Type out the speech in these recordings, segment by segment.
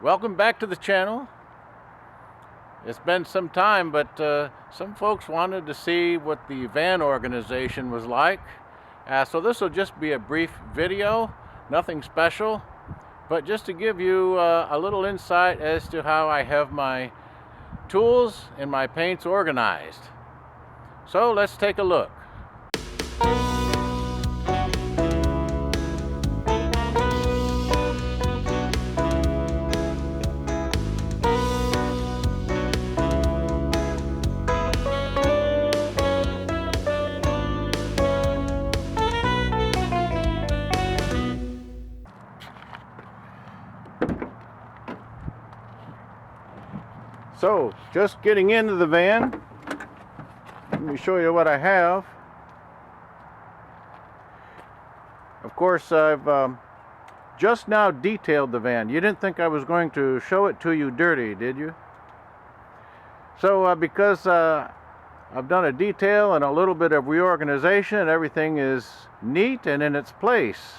Welcome back to the channel. It's been some time, but some folks wanted to see what the van organization was like. So this will just be a brief video, nothing special, but just to give you a little insight as to how I have my tools and my paints organized. So let's take a look. So, just getting into the van, let me show you what I have. Of course, I've just now detailed the van. You didn't think I was going to show it to you dirty, did you? So, because I've done a detail and a little bit of reorganization, everything is neat and in its place.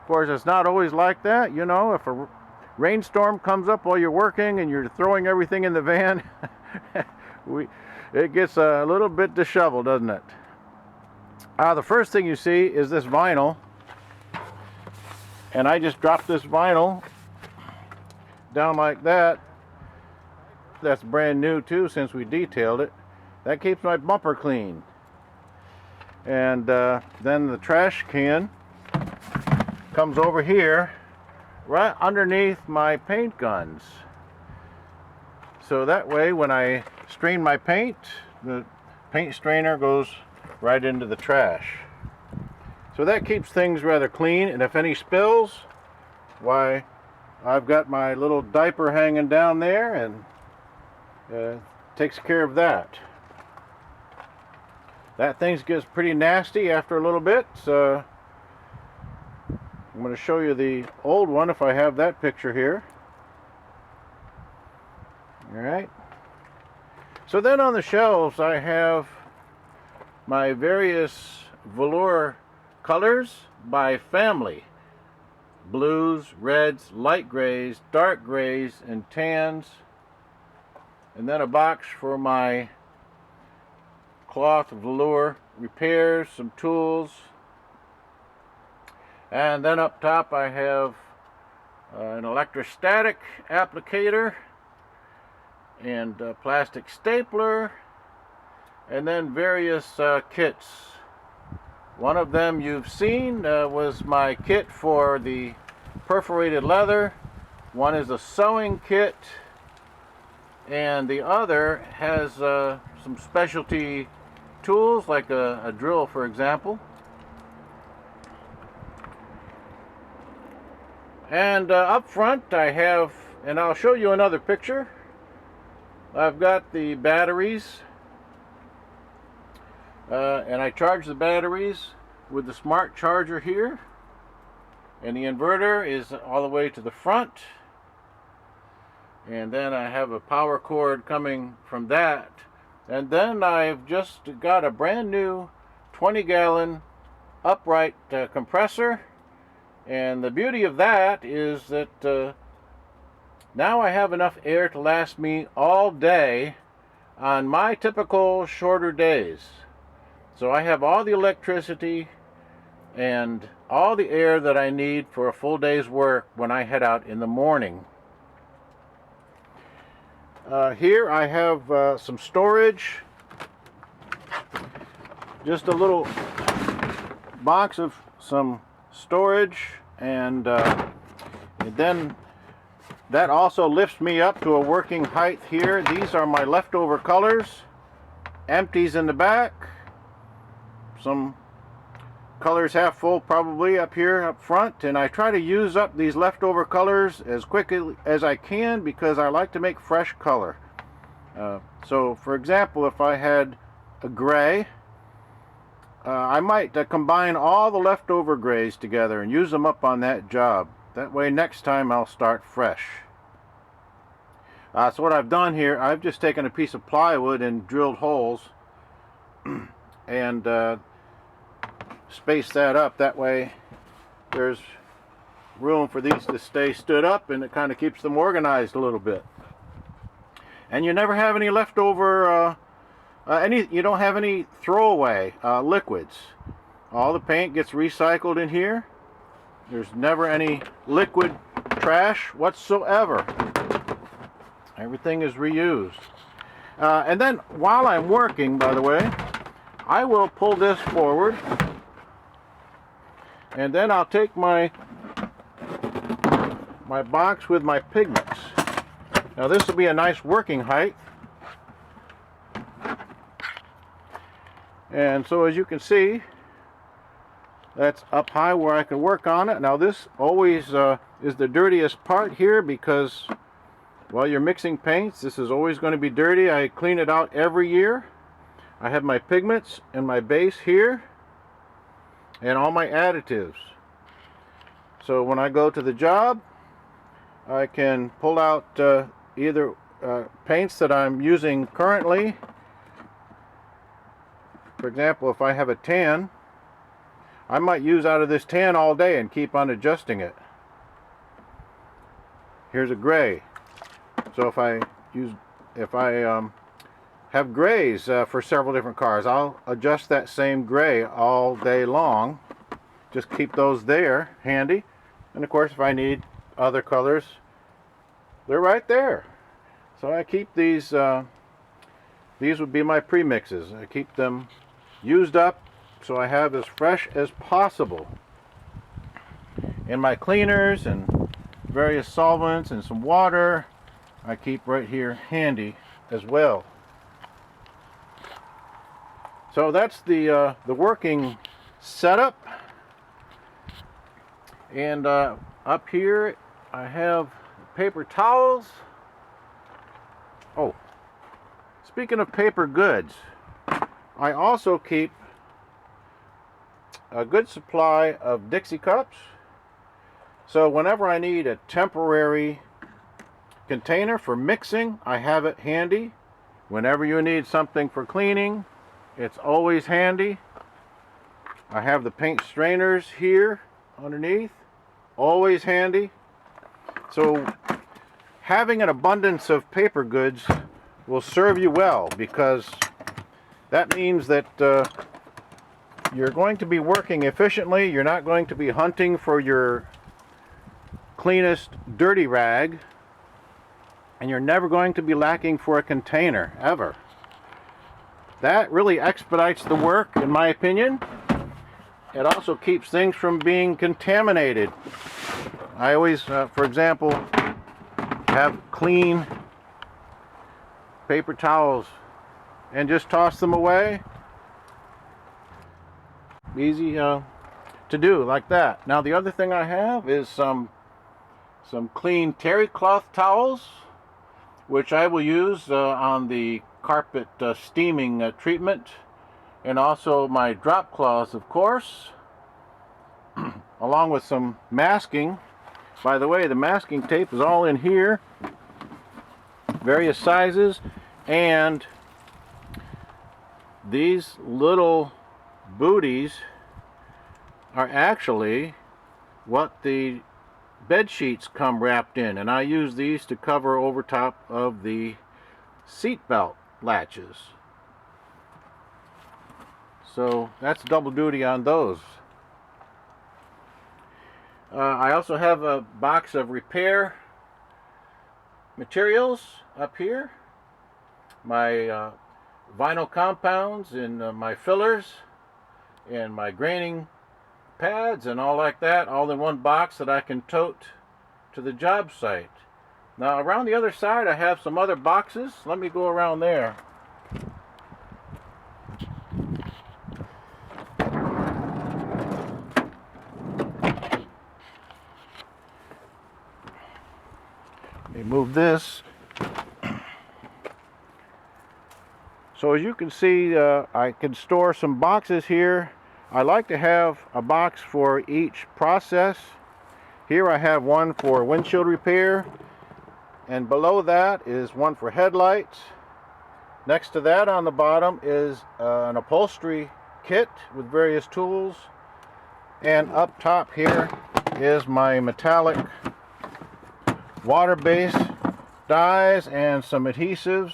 Of course, it's not always like that. You know, if a rainstorm comes up while you're working and you're throwing everything in the van, it gets a little bit disheveled, doesn't it? The first thing you see is this vinyl, and I just dropped this vinyl down like that. That's brand new too, since we detailed it. That keeps my bumper clean. And then the trash can comes over here right underneath my paint guns, so that way when I strain my paint, the paint strainer goes right into the trash. So that keeps things rather clean, and if any spills, why, I've got my little diaper hanging down there and takes care of that. That thing gets pretty nasty after a little bit, so I'm going to show you the old one if I have that picture here. Alright. So then on the shelves I have my various velour colors by family. Blues, reds, light grays, dark grays, and tans. And then a box for my cloth velour repairs, some tools. And then up top I have an electrostatic applicator and a plastic stapler, and then various kits. One of them you've seen was my kit for the perforated leather. One is a sewing kit, and the other has some specialty tools like a drill, for example. And up front I have, and I'll show you another picture, I've got the batteries, and I charge the batteries with the smart charger here, and the inverter is all the way to the front, and then I have a power cord coming from that, and then I've just got a brand new 20-gallon upright compressor. And the beauty of that is that now I have enough air to last me all day on my typical shorter days. So I have all the electricity and all the air that I need for a full day's work when I head out in the morning. Here I have some storage. Just a little box of some storage, and then that also lifts me up to a working height here. These are my leftover colors, empties in the back, some colors half full probably up here up front, and I try to use up these leftover colors as quickly as I can because I like to make fresh color. So for example, if I had a gray, I might combine all the leftover grays together and use them up on that job. That way next time I'll start fresh. So what I've done here, I've just taken a piece of plywood and drilled holes and spaced that up. That way there's room for these to stay stood up, and it kind of keeps them organized a little bit. And you never have any leftover, you don't have any throwaway liquids. All the paint gets recycled in here. There's never any liquid trash whatsoever. Everything is reused. And then while I'm working, by the way, I will pull this forward, and then I'll take my box with my pigments. Now this will be a nice working height. And so as you can see, that's up high where I can work on it. Now this always is the dirtiest part here, because while you're mixing paints, this is always going to be dirty. I clean it out every year. I have my pigments and my base here and all my additives. So when I go to the job, I can pull out either paints that I'm using currently. For example, if I have a tan, I might use out of this tan all day and keep on adjusting it. Here's a gray. So if I have grays for several different cars, I'll adjust that same gray all day long. Just keep those there handy. And of course, if I need other colors, they're right there. So I keep these would be my premixes. I keep them used up so I have as fresh as possible. And my cleaners and various solvents and some water, I keep right here handy as well. So that's the working setup. And up here I have paper towels. Oh, speaking of paper goods, I also keep a good supply of Dixie cups. So whenever I need a temporary container for mixing, I have it handy. Whenever you need something for cleaning, it's always handy. I have the paint strainers here underneath, always handy. So having an abundance of paper goods will serve you well, because that means that you're going to be working efficiently. You're not going to be hunting for your cleanest dirty rag, and you're never going to be lacking for a container, ever. That really expedites the work, in my opinion. It also keeps things from being contaminated. I always, for example, have clean paper towels and just toss them away. Easy to do, like that. Now the other thing I have is some clean terry cloth towels, which I will use on the carpet steaming treatment, and also my drop cloths, of course, along with some masking. By the way, the masking tape is all in here, various sizes, and these little booties are actually what the bed sheets come wrapped in, and I use these to cover over top of the seat belt latches. So that's double duty on those. I also have a box of repair materials up here. My vinyl compounds and my fillers and my graining pads and all like that, all in one box that I can tote to the job site. Now around the other side I have some other boxes. Let me go around there. Let me move this. So as you can see, I can store some boxes here. I like to have a box for each process. Here I have one for windshield repair, and below that is one for headlights. Next to that on the bottom is an upholstery kit with various tools, and up top here is my metallic water-based dyes and some adhesives,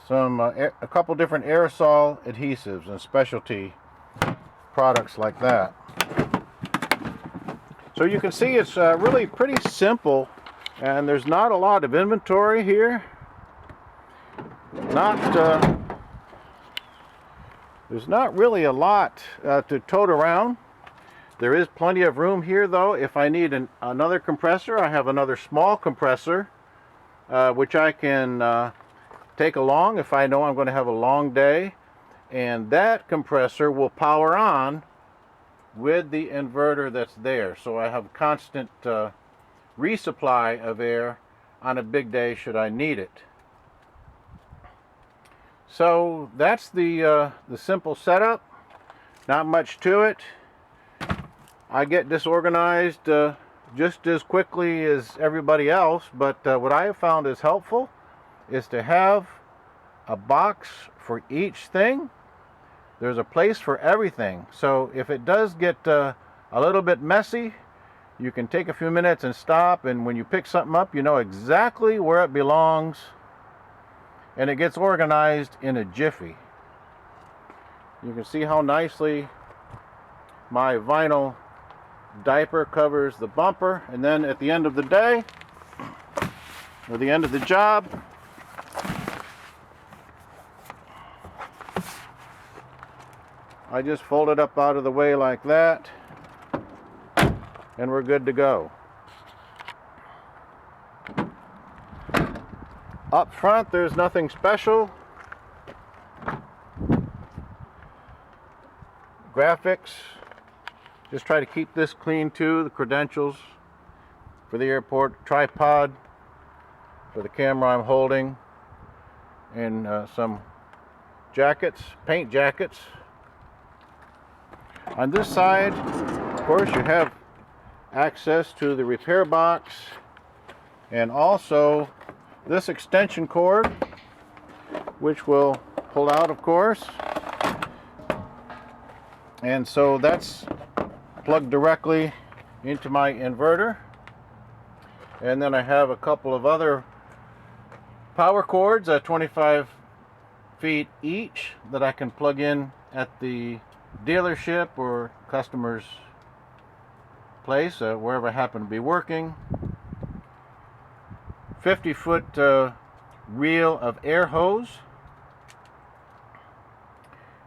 a couple different aerosol adhesives and specialty products like that. So you can see it's really pretty simple, and there's not a lot of inventory here. There's not really a lot to tote around. There is plenty of room here though. If I need another compressor, I have another small compressor which I can take along if I know I'm going to have a long day, and that compressor will power on with the inverter that's there, so I have constant resupply of air on a big day should I need it. So that's the simple setup. Not much to it. I get disorganized just as quickly as everybody else, but what I have found is helpful is to have a box for each thing. There's a place for everything. So if it does get a little bit messy, you can take a few minutes and stop, and when you pick something up, you know exactly where it belongs, and it gets organized in a jiffy. You can see how nicely my vinyl diaper covers the bumper, and then at the end of the day, or the end of the job, I just fold it up out of the way like that, and we're good to go. Up front, there's nothing special. Graphics, just try to keep this clean too. The credentials for the airport, tripod for the camera I'm holding, and some jackets, paint jackets. On this side, of course, you have access to the repair box, and also this extension cord, which will pull out, of course. And so that's plugged directly into my inverter. And then I have a couple of other power cords at 25 feet each that I can plug in at the dealership or customer's place, wherever I happen to be working. 50-foot reel of air hose.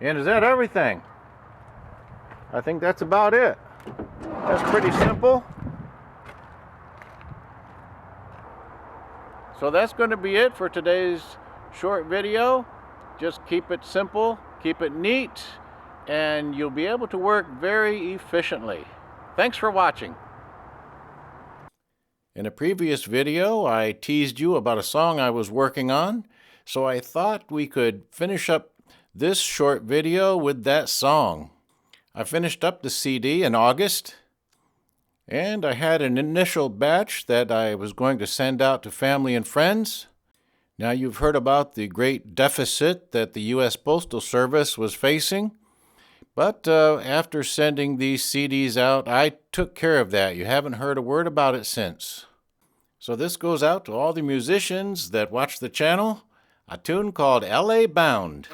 And is that everything? I think that's about it. That's pretty simple. So that's going to be it for today's short video. Just keep it simple, keep it neat, and you'll be able to work very efficiently. Thanks for watching. In a previous video, I teased you about a song I was working on, so I thought we could finish up this short video with that song. I finished up the CD in August, and I had an initial batch that I was going to send out to family and friends. Now, you've heard about the great deficit that the U.S. Postal Service was facing, but after sending these CDs out, I took care of that. You haven't heard a word about it since. So this goes out to all the musicians that watch the channel, a tune called L.A. Bound.